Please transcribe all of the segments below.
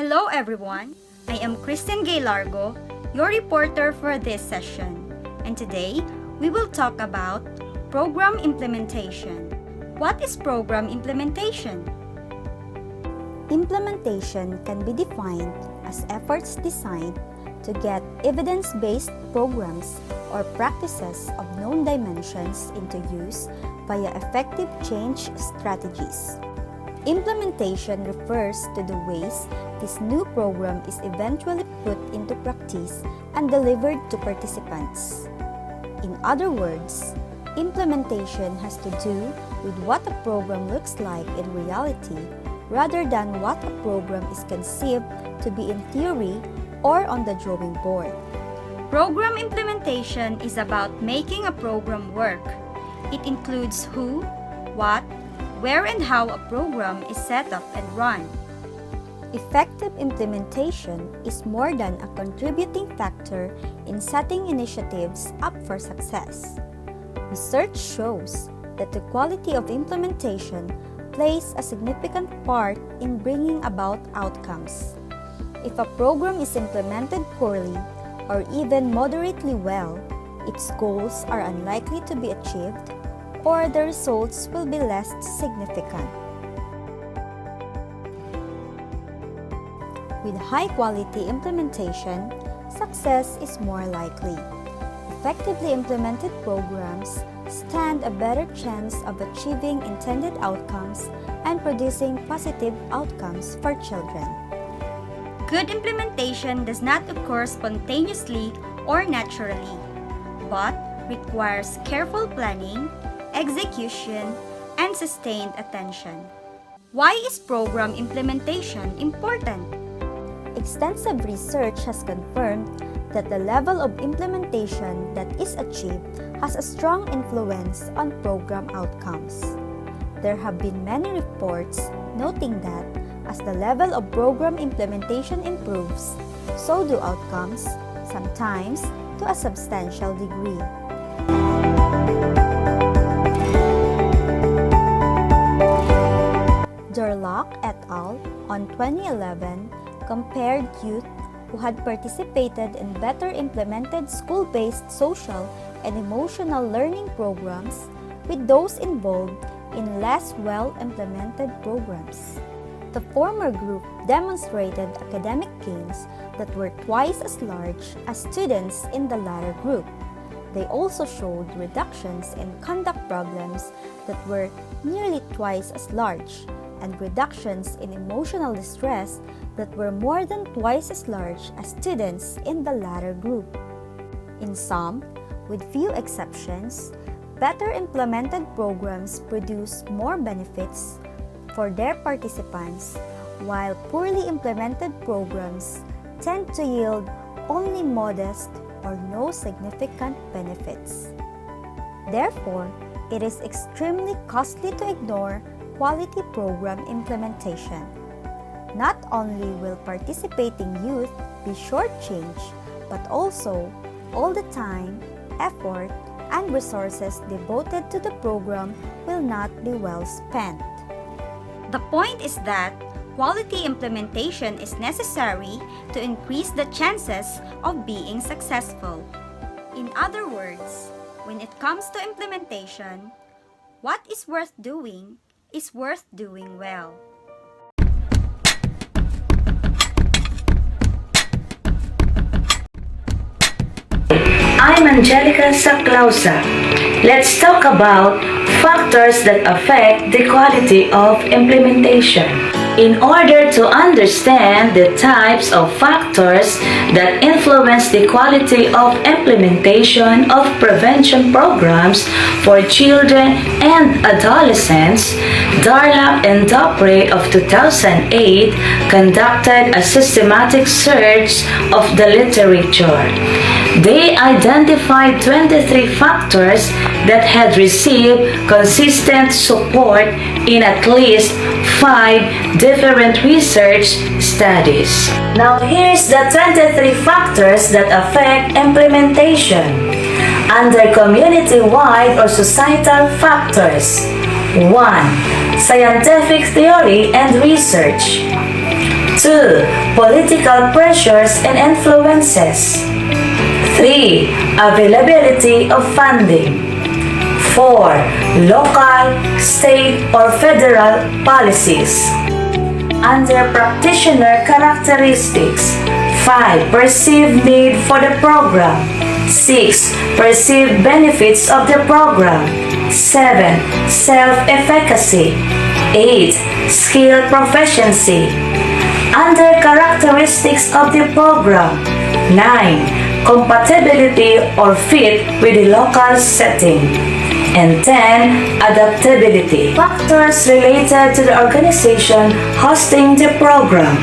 Hello everyone, I am Kristen Gay Largo, your reporter for this session. And today, we will talk about program implementation. What is program implementation? Implementation can be defined as efforts designed to get evidence-based programs or practices of known dimensions into use via effective change strategies. Implementation refers to the ways this new program is eventually put into practice and delivered to participants. In other words, implementation has to do with what a program looks like in reality rather than what a program is conceived to be in theory or on the drawing board. Program implementation is about making a program work. It includes who, what, where and how a program is set up and run. Effective implementation is more than a contributing factor in setting initiatives up for success. Research shows that the quality of implementation plays a significant part in bringing about outcomes. If a program is implemented poorly or even moderately well, its goals are unlikely to be achieved or the results will be less significant. With high-quality implementation, success is more likely. Effectively implemented programs stand a better chance of achieving intended outcomes and producing positive outcomes for children. Good implementation does not occur spontaneously or naturally, but requires careful planning, execution, and sustained attention. Why is program implementation important? Extensive research has confirmed that the level of implementation that is achieved has a strong influence on program outcomes. There have been many reports noting that as the level of program implementation improves, so do outcomes, sometimes to a substantial degree. Durlak et al. On 2011 compared youth who had participated in better implemented school-based social and emotional learning programs with those involved in less well-implemented programs. The former group demonstrated academic gains that were twice as large as students in the latter group. They also showed reductions in conduct problems that were nearly twice as large, and reductions in emotional distress that were more than twice as large as students in the latter group. In sum, with few exceptions, better implemented programs produce more benefits for their participants, while poorly implemented programs tend to yield only modest or no significant benefits. Therefore, it is extremely costly to ignore quality program implementation. Not only will participating youth be shortchanged, but also all the time, effort, and resources devoted to the program will not be well spent. The point is that quality implementation is necessary to increase the chances of being successful. In other words, when it comes to implementation, what is worth doing is worth doing well. I'm Angelica Saclausa. Let's talk about factors that affect the quality of implementation. In order to understand the types of factors that influence the quality of implementation of prevention programs for children and adolescents, Durlak and Dupre of 2008 conducted a systematic search of the literature. They identified 23 factors that had received consistent support in at least 5 different research studies. Now here's the 23 factors that affect implementation. Under community-wide or societal factors. 1. Scientific theory and research. 2. Political pressures and influences. 3. Availability of funding. 4. Local, state, or federal policies. Under practitioner characteristics. 5. Perceived need for the program. 6. Perceived benefits of the program. 7. Self-efficacy. 8. Skill proficiency. Under characteristics of the program. 9. Compatibility or fit with the local setting. And 10. Adaptability. Factors related to the organization hosting the program.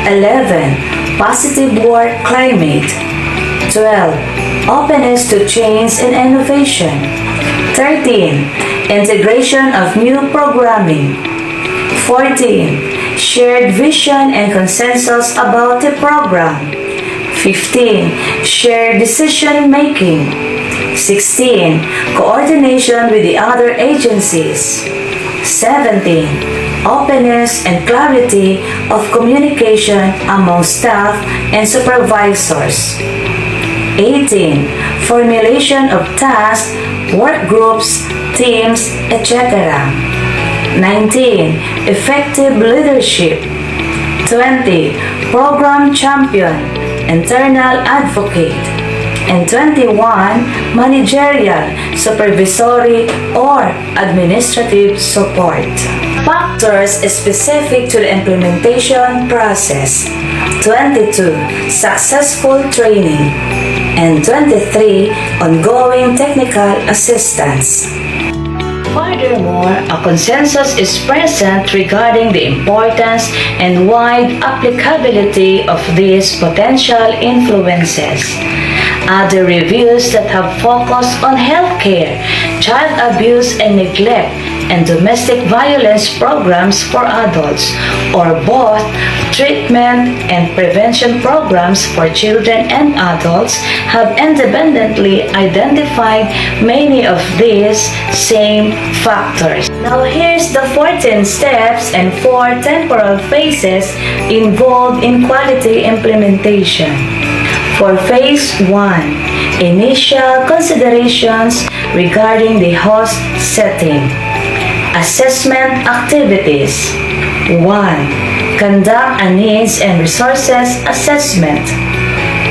11. Positive work climate. 12. Openness to change and innovation. 13. Integration of new programming. 14. Shared vision and consensus about the program. 15. Shared decision making. 16. Coordination with the other agencies. 17. Openness and clarity of communication among staff and supervisors. 18. Formulation of tasks, work groups, teams, etc. 19. Effective leadership. 20. Program champion, internal advocate. And 21. Managerial, supervisory, or administrative support. Factors specific to the implementation process. 22. Successful training. And 23. Ongoing technical assistance. Furthermore, a consensus is present regarding the importance and wide applicability of these potential influences. Other reviews that have focused on healthcare, child abuse and neglect, and domestic violence programs for adults, or both treatment and prevention programs for children and adults, have independently identified many of these same factors. Now here's the 14 steps and 4 temporal phases involved in quality implementation. For Phase 1, initial considerations regarding the host setting. Assessment activities. 1. Conduct a needs and resources assessment.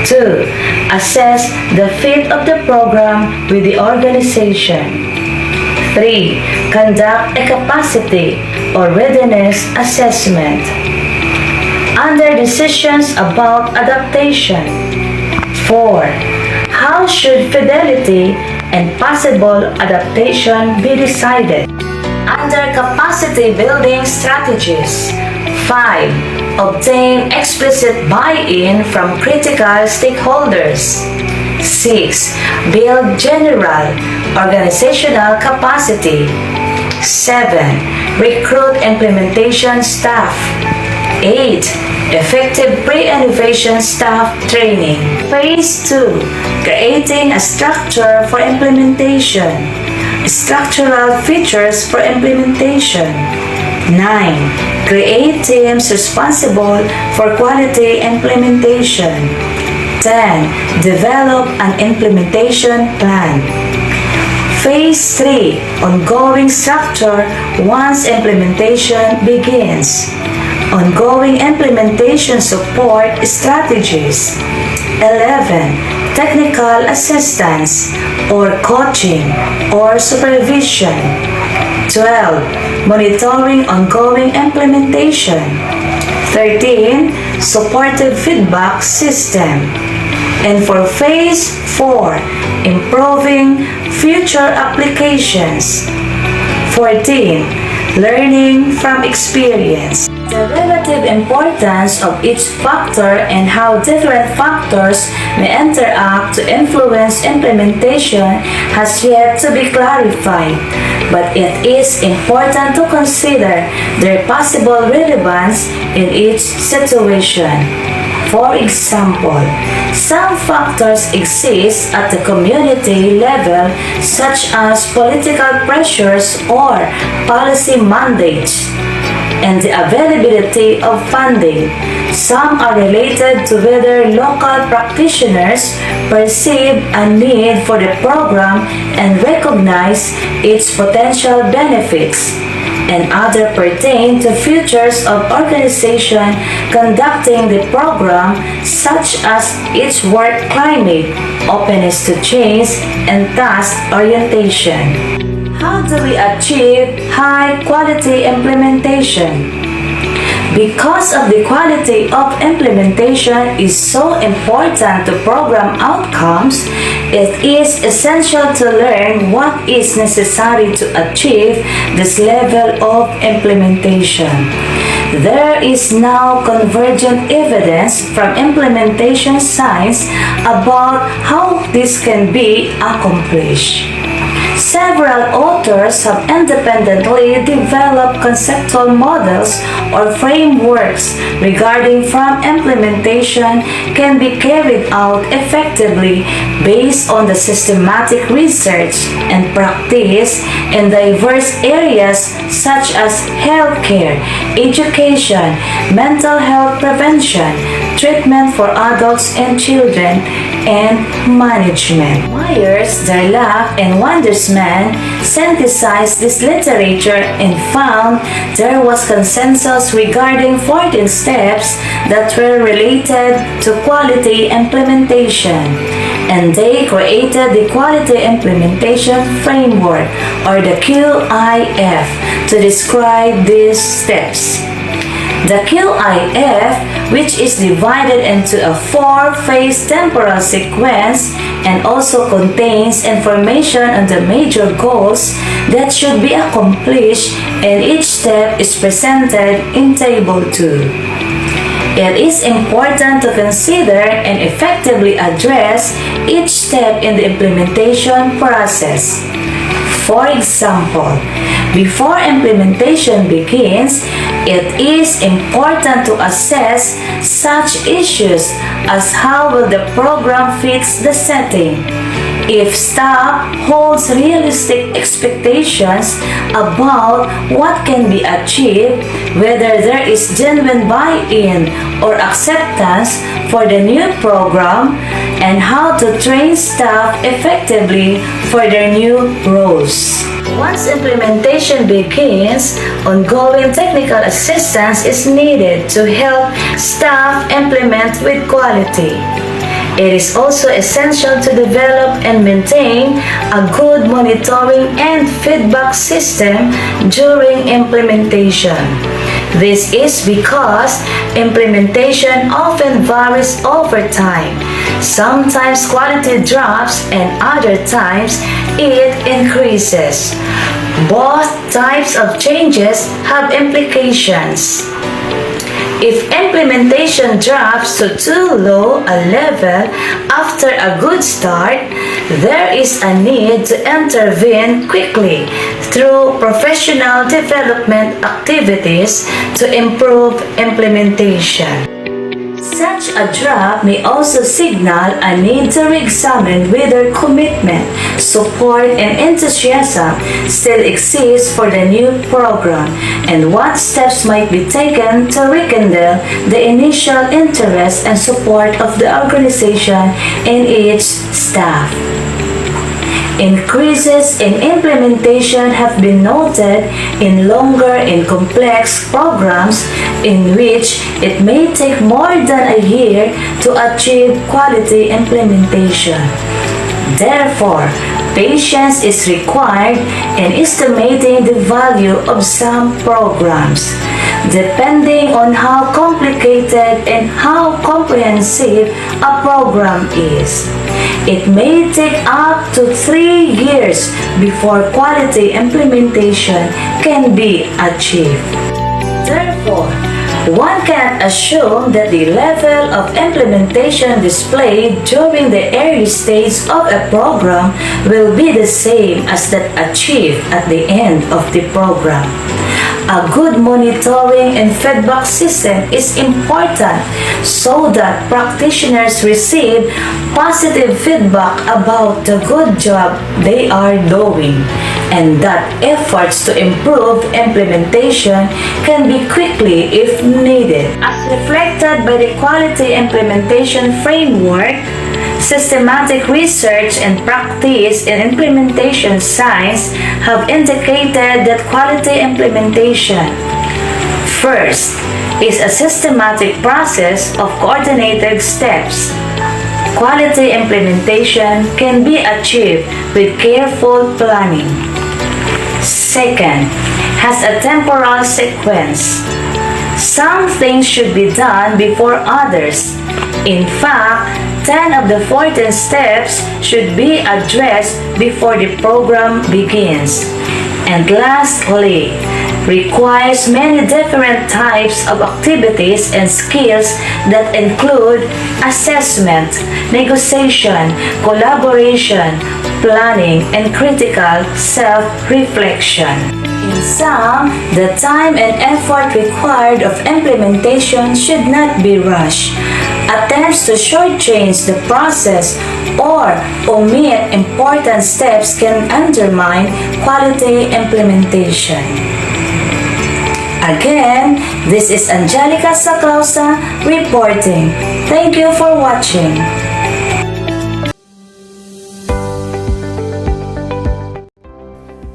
2. Assess the fit of the program with the organization. 3. Conduct a capacity or readiness assessment. Under decisions about adaptation. 4. How should fidelity and possible adaptation be decided? Under capacity building strategies. 5. Obtain explicit buy-in from critical stakeholders. 6. Build general organizational capacity. 7. Recruit implementation staff. 8. Effective pre-innovation staff training. Phase 2. Creating a structure for implementation. Structural features for implementation. 9. Create teams responsible for quality implementation. 10. Develop an implementation plan. Phase 3. Ongoing structure once implementation begins. Ongoing implementation support strategies. 11. Technical assistance or coaching or supervision. 12. Monitoring ongoing implementation. 13. Supportive feedback system. And for Phase 4, improving future applications. 14. Learning from experience. The relative importance of each factor and how different factors may interact to influence implementation has yet to be clarified, but it is important to consider their possible relevance in each situation. For example, some factors exist at the community level such as political pressures or policy mandates. and the availability of funding. Some are related to whether local practitioners perceive a need for the program and recognize its potential benefits, and others pertain to features of organization conducting the program, such as its work climate, openness to change, and task orientation. How do we achieve high-quality implementation? Because of the quality of implementation is so important to program outcomes, it is essential to learn what is necessary to achieve this level of implementation. There is now convergent evidence from implementation science about how this can be accomplished. Several authors have independently developed conceptual models or frameworks regarding from implementation can be carried out effectively based on the systematic research and practice in diverse areas such as healthcare, education, mental health prevention, treatment for adults and children, and management. Myers, Durlak, and Wandersman synthesized this literature and found there was consensus regarding 14 steps that were related to quality implementation, and they created the Quality Implementation Framework, or the QIF, to describe these steps. The QIF, which is divided into a 4-phase temporal sequence and also contains information on the major goals that should be accomplished, and each step is presented in Table 2. It is important to consider and effectively address each step in the implementation process. For example, before implementation begins, it is important to assess such issues as how will the program fits the setting, if staff holds realistic expectations about what can be achieved, whether there is genuine buy-in or acceptance for the new program, and how to train staff effectively for their new roles. Once implementation begins, ongoing technical assistance is needed to help staff implement with quality. It is also essential to develop and maintain a good monitoring and feedback system during implementation. This is because implementation often varies over time. Sometimes quality drops and other times it increases. Both types of changes have implications. If implementation drops to too low a level after a good start, there is a need to intervene quickly through professional development activities to improve implementation. Such a drop may also signal a need to re-examine whether commitment, support, and enthusiasm still exist for the new program, and what steps might be taken to rekindle the initial interest and support of the organization and its staff. Increases in implementation have been noted in longer and complex programs in which it may take more than a year to achieve quality implementation. Therefore, patience is required in estimating the value of some programs. Depending on how complicated and how comprehensive a program is, it may take up to 3 years before quality implementation can be achieved. Therefore, one can assume that the level of implementation displayed during the early stage of a program will be the same as that achieved at the end of the program. A good monitoring and feedback system is important so that practitioners receive positive feedback about the good job they are doing. and that efforts to improve implementation can be quickly if needed. As reflected by the Quality Implementation Framework, systematic research and practice in implementation science have indicated that quality implementation, first, is a systematic process of coordinated steps. Quality implementation can be achieved with careful planning. Second, has a temporal sequence. Some things should be done before others. In fact, 10 of the 14 steps should be addressed before the program begins. And lastly, requires many different types of activities and skills that include assessment, negotiation, collaboration, planning, and critical self-reflection. In sum, the time and effort required of implementation should not be rushed. Attempts to shortchange the process or omit important steps can undermine quality implementation. Again, this is Angelica Saclausa reporting. Thank you for watching.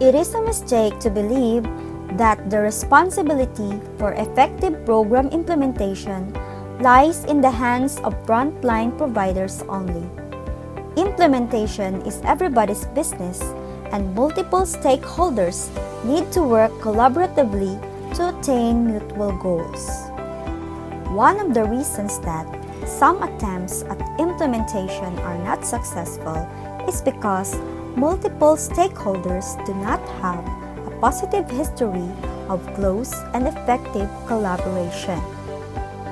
It is a mistake to believe that the responsibility for effective program implementation lies in the hands of frontline providers only. Implementation is everybody's business, and multiple stakeholders need to work collaboratively to attain mutual goals. One of the reasons that some attempts at implementation are not successful is because multiple stakeholders do not have a positive history of close and effective collaboration.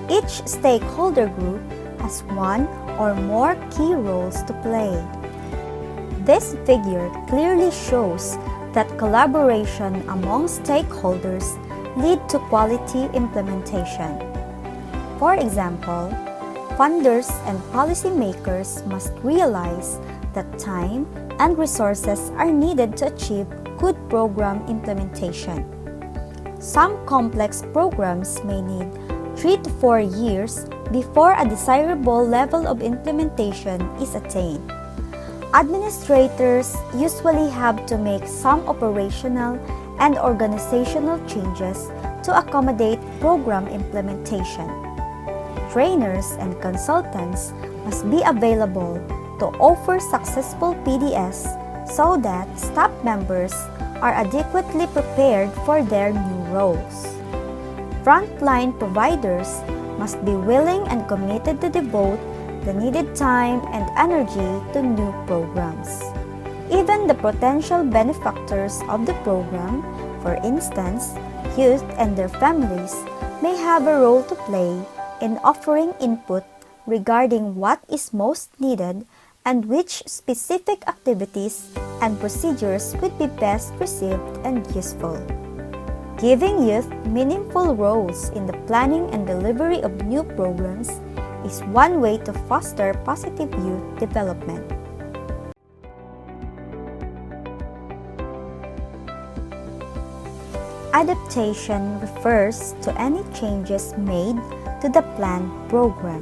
Each stakeholder group has one or more key roles to play. This figure clearly shows that collaboration among stakeholders lead to quality implementation. For example, funders and policymakers must realize that time and resources are needed to achieve good program implementation. Some complex programs may need 3 to 4 years before a desirable level of implementation is attained. Administrators usually have to make some operational and organizational changes to accommodate program implementation. Trainers and consultants must be available to offer successful PDS so that staff members are adequately prepared for their new roles. Frontline providers must be willing and committed to devote the needed time and energy to new programs. Even the potential benefactors of the program, for instance, youth and their families, may have a role to play in offering input regarding what is most needed and which specific activities and procedures would be best received and useful. Giving youth meaningful roles in the planning and delivery of new programs is one way to foster positive youth development. Adaptation refers to any changes made to the planned program.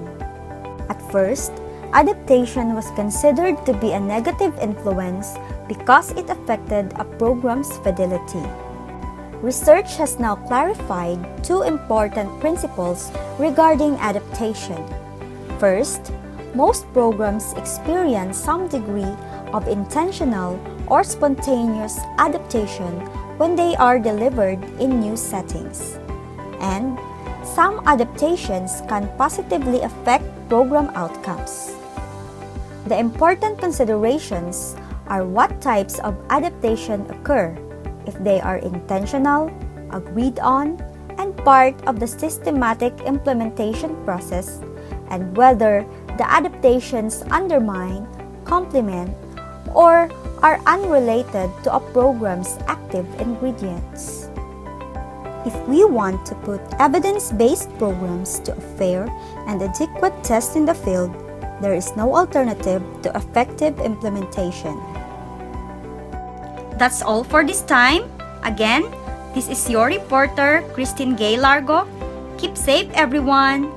At first, adaptation was considered to be a negative influence because it affected a program's fidelity. Research has now clarified two important principles regarding adaptation. First, most programs experience some degree of intentional or spontaneous adaptation when they are delivered in new settings. And some adaptations can positively affect program outcomes. The important considerations are what types of adaptation occur, if they are intentional, agreed on, and part of the systematic implementation process, and whether the adaptations undermine, complement, or are unrelated to a program's active ingredients. If we want to put evidence-based programs to a fair and adequate test in the field, there is no alternative to effective implementation. That's all for this time. Again, this is your reporter, Christine Gay Largo. Keep safe, everyone.